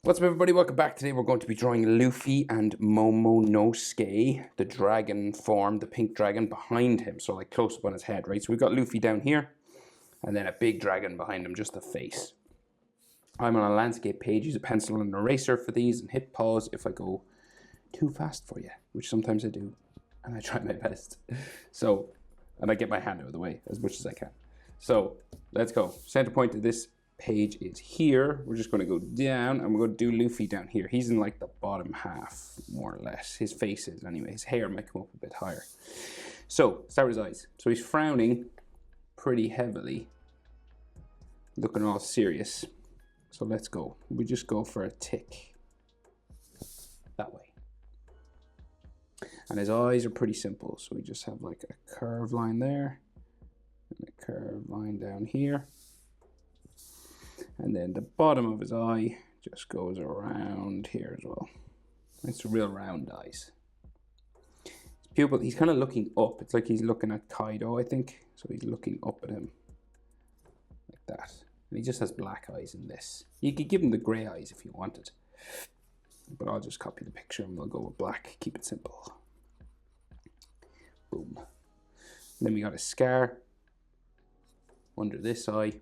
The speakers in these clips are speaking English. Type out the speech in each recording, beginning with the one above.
What's up, everybody? Welcome back. Today we're going to be drawing Luffy and Momonosuke, the dragon form, the pink dragon behind him. So like close up on his head, right? So we've got Luffy down here and then a big dragon behind him, just the face. I'm on a landscape page. Use a pencil and an eraser for these and hit pause if I go too fast for you, which sometimes I do. And I try my best. And I get my hand out of the way as much as I can. So let's go. Center point of this page is here. We're just going to go down and we're going to do Luffy down here. He's in like the bottom half, more or less. His face is anyway. His hair might come up a bit higher. So start with his eyes. So he's frowning pretty heavily, looking all serious. So let's go. We just go for a tick that way. And his eyes are pretty simple. So we just have like a curved line there and a curved line down here. And then the bottom of his eye just goes around here as well. It's real round eyes. His pupil, he's kind of looking up. It's like he's looking at Kaido, I think. So he's looking up at him like that. And he just has black eyes in this. You could give him the grey eyes if you wanted. But I'll just copy the picture and we'll go with black. Keep it simple. Boom. And then we got a scar under this eye.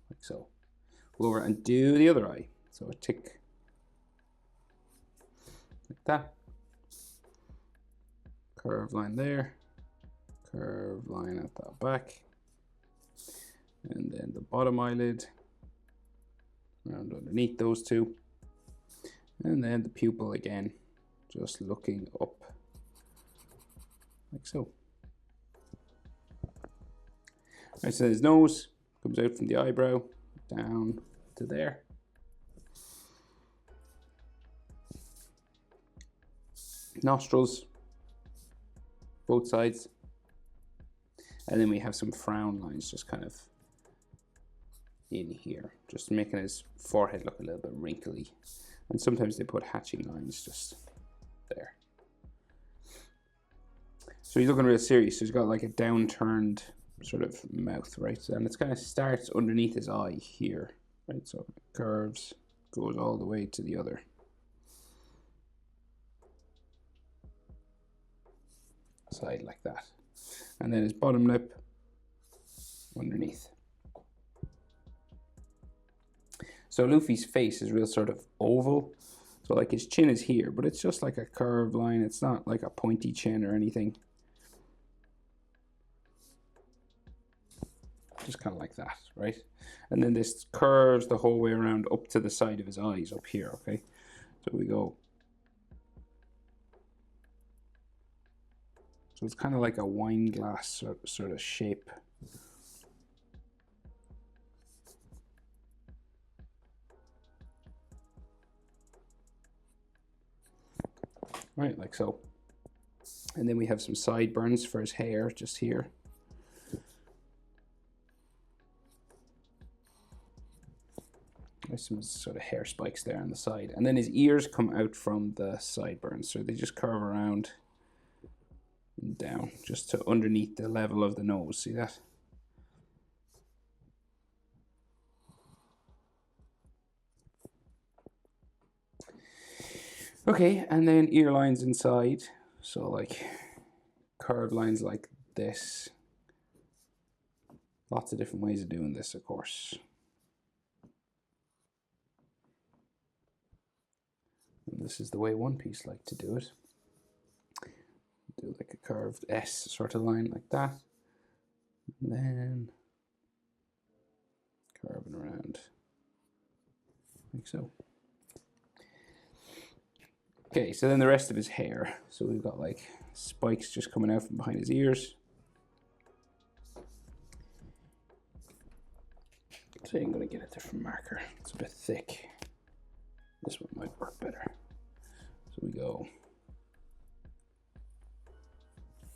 Like so. Go over and do the other eye. So a tick like that. Curved line there. Curved line at the back. And then the bottom eyelid. Around underneath those two. And then the pupil again. Just looking up. Like so. Right, so his nose comes out from the eyebrow down to there. Nostrils, both sides. And then we have some frown lines just kind of in here, just making his forehead look a little bit wrinkly. And sometimes they put hatching lines just there. So he's looking real serious. So he's got like a downturned sort of mouth, right? And it's kind of starts underneath his eye here, right? So it curves, goes all the way to the other side like that. And then his bottom lip underneath. So Luffy's face is real sort of oval. So like his chin is here, but it's just like a curved line. It's not like a pointy chin or anything. Just kind of like that, right? And then this curves the whole way around up to the side of his eyes up here, okay? So we go. So it's kind of like a wine glass sort of shape. Right, like so. And then we have some sideburns for his hair just here. There's some sort of hair spikes there on the side. And then his ears come out from the sideburns. So they just curve around and down just to underneath the level of the nose. See that? Okay, and then ear lines inside. So like curved lines like this. Lots of different ways of doing this, of course. And this is the way One Piece like to do it. Do like a curved S sort of line like that. And then curving around like so. Okay, so then the rest of his hair. So we've got like spikes just coming out from behind his ears. So I'm going to get a different marker. It's a bit thick. This one might work better. So we go,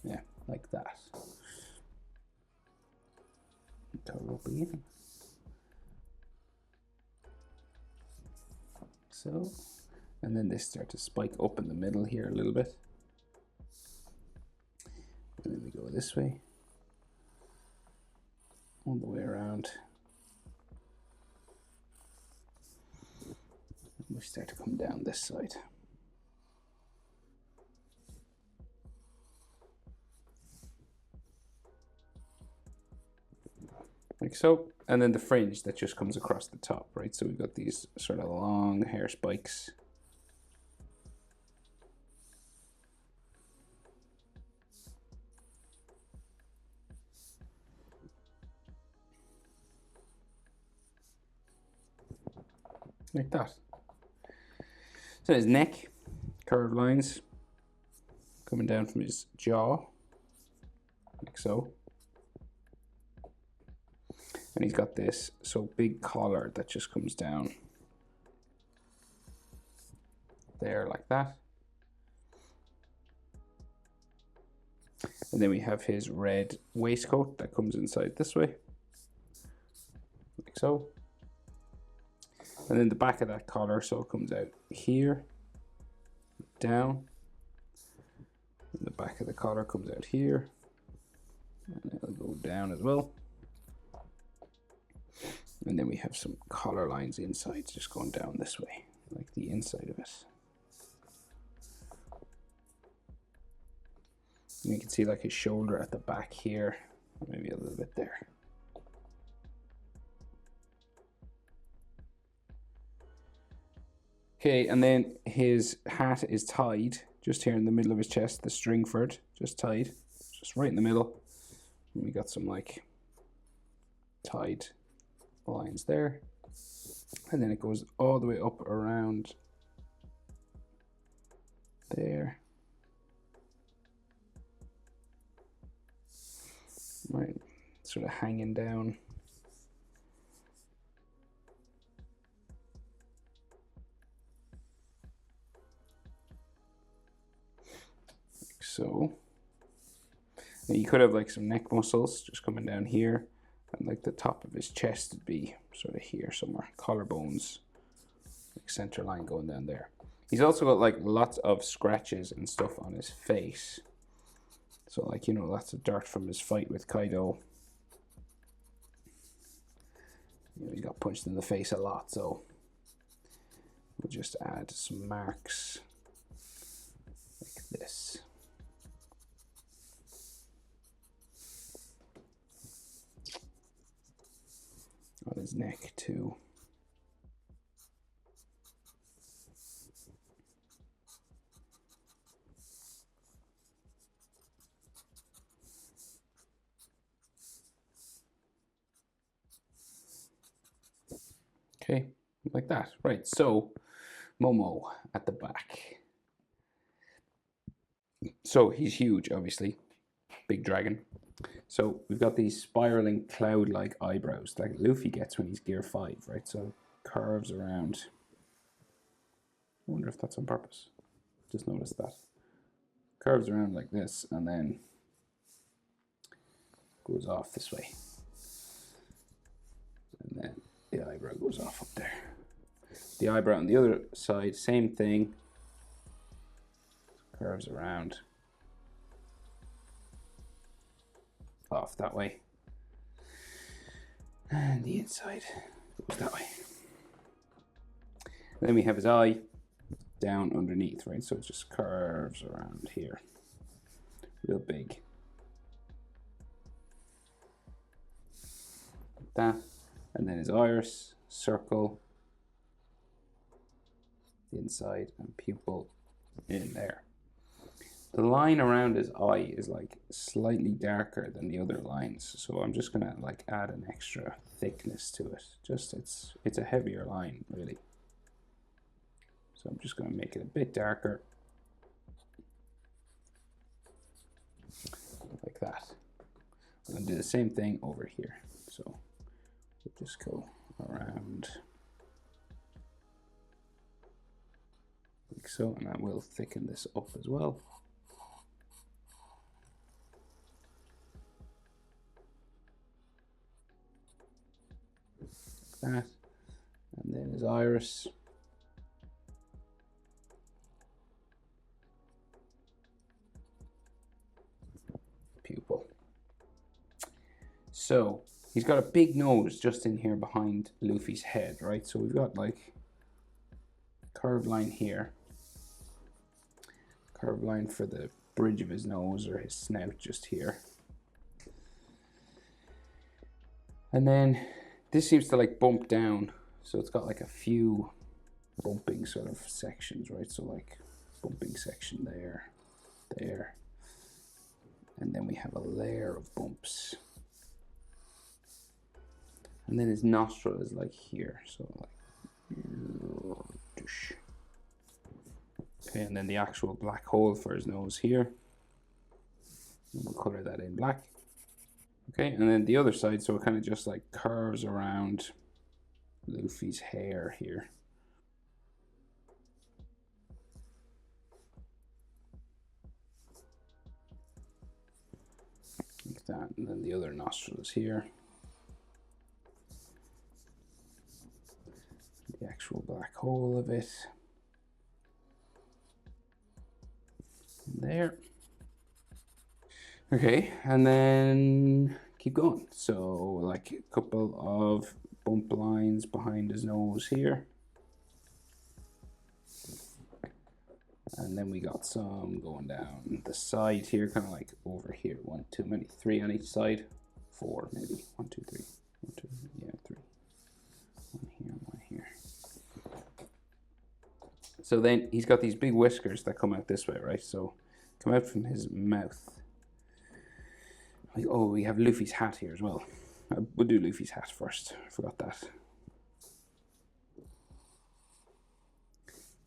yeah, like that. Cover up again. So, and then they start to spike up in the middle here a little bit. And then we go this way, all the way around. we start to come down this side. Like so, and then the fringe that just comes across the top, right? So we've got these sort of long hair spikes. Like that. So his neck, curved lines coming down from his jaw, like so. And he's got this so big collar that just comes down there like that. And then we have his red waistcoat that comes inside this way, like so. And then the back of that collar, so it comes out here, down. And the back of the collar comes out here, and it'll go down as well. And then we have some collar lines inside, just going down this way, like the inside of it. And you can see like his shoulder at the back here, maybe a little bit there. Okay, and then his hat is tied just here in the middle of his chest, the string for it, just tied, just right in the middle. And we got some like tied lines there, and then it goes all the way up around there, right, sort of hanging down. Like so. Now you could have like some neck muscles just coming down here. And like the top of his chest would be sort of here somewhere. Collarbones, like center line going down there. He's also got like lots of scratches and stuff on his face. So like, you know, lots of dirt from his fight with Kaido. You know, he got punched in the face a lot, so we'll just add some marks like this. On his neck too. Okay, like that. Right, so Momo at the back. So he's huge, obviously. Big dragon. So we've got these spiraling cloud-like eyebrows like Luffy gets when he's Gear 5, right? So curves around. I wonder if that's on purpose. Just noticed that. Curves around like this and then goes off this way. And then the eyebrow goes off up there. The eyebrow on the other side, same thing. Curves around. Off that way. And the inside goes that way. And then we have his eye down underneath, right? So it just curves around here. Real big. Like that. And then his iris, circle, the inside, and pupil in there. The line around his eye is like slightly darker than the other lines, so I'm just gonna like add an extra thickness to it. Just it's a heavier line really. So I'm just gonna make it a bit darker, like that. I'm gonna do the same thing over here. So we'll just go around like so, and I will thicken this up as well. That, and then his iris, pupil. So he's got a big nose just in here behind Luffy's head, right? So we've got like curved line here. Curved line for the bridge of his nose or his snout just here. And then this seems to like bump down. So it's got like a few bumping sort of sections, right? So like bumping section there, there. And then we have a layer of bumps. And then his nostril is like here. So like, okay, and then the actual black hole for his nose here. We'll color that in black. Okay, and then the other side, so it kind of just like curves around Luffy's hair here. Like that, and then the other nostril is here. The actual black hole of it. There. Okay, and then keep going. So like a couple of bump lines behind his nose here. And then we got some going down the side here, kind of like over here. 1, 2, maybe 3 on each side. 4 maybe. 1, 2, 3. 1, 2, yeah, 3. 1 here, 1 here. So then he's got these big whiskers that come out this way, right? So come out from his mouth. Oh, we have Luffy's hat here as well. We'll do Luffy's hat first. I forgot that.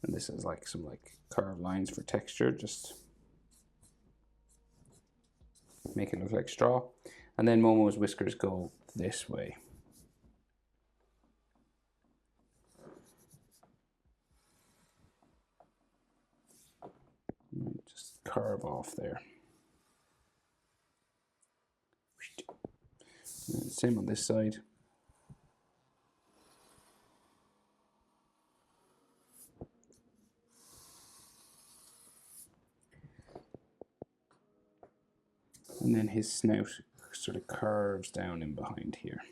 And this is like some like curved lines for texture, just make it look like straw. And then Momo's whiskers go this way. Just curve off there. And same on this side. And then his snout sort of curves down in behind here.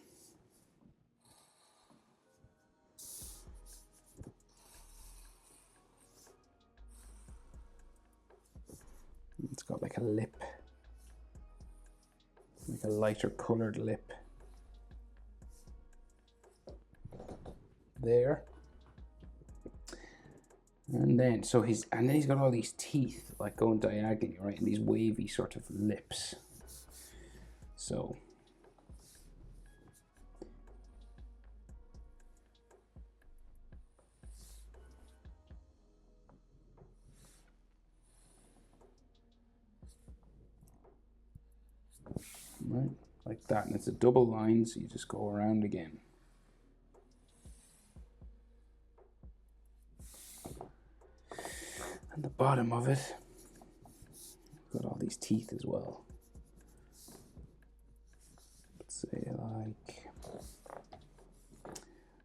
It's got like a lip, like a lighter colored lip there. And then he's got all these teeth like going diagonally, right, and these wavy sort of lips. So right, like that, and it's a double line, so you just go around again. And the bottom of it, got all these teeth as well. Let's say like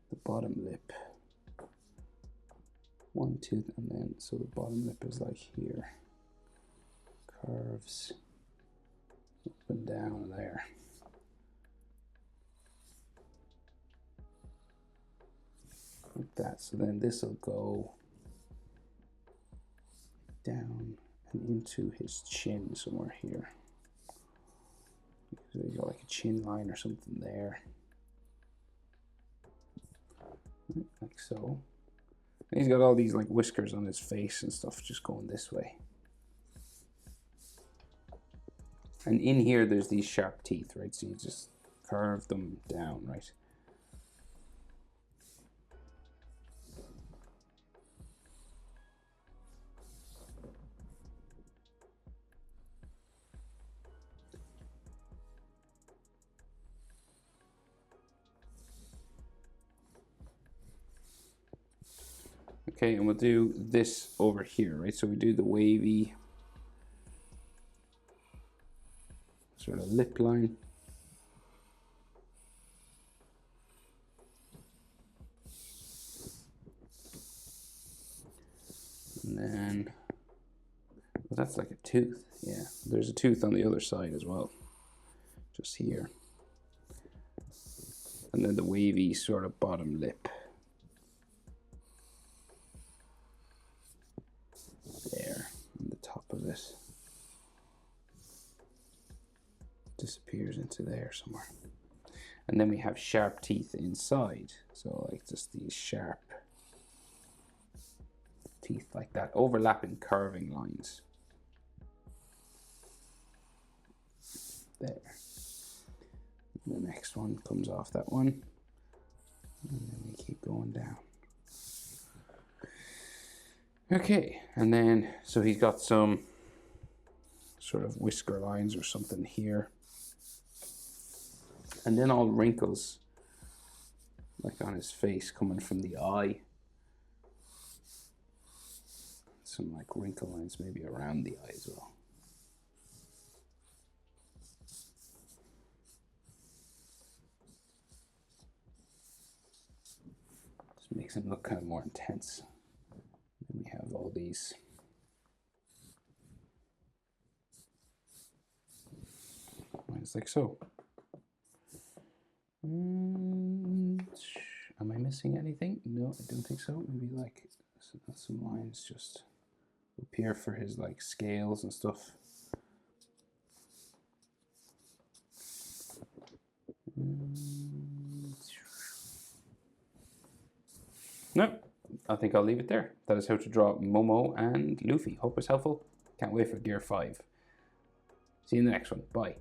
the bottom lip. 1 tooth, and then so the bottom lip is like here. Curves up and down there. Like that. So then this will go down and into his chin somewhere here. So you got like a chin line or something there. Like so. And he's got all these like whiskers on his face and stuff just going this way. And in here there's these sharp teeth, right? So you just curve them down, right? Okay, and we'll do this over here, right? So we do the wavy sort of lip line. And then, well, that's like a tooth. Yeah, there's a tooth on the other side as well, just here. And then the wavy sort of bottom lip. disappears into there somewhere. And then we have sharp teeth inside. So like just these sharp teeth like that, overlapping curving lines. There. The next one comes off that one. And then we keep going down. Okay, and then, so he's got some sort of whisker lines or something here. And then all wrinkles, like on his face, coming from the eye. Some like wrinkle lines maybe around the eye as well. Just makes him look kind of more intense. And we have all these lines like so. Am I missing anything? No, I don't think so. Maybe like some lines just appear for his like scales and stuff. No, I think I'll leave it there. That is how to draw Momo and Luffy. Hope it's helpful. Can't wait for Gear 5. See you in the next one. Bye.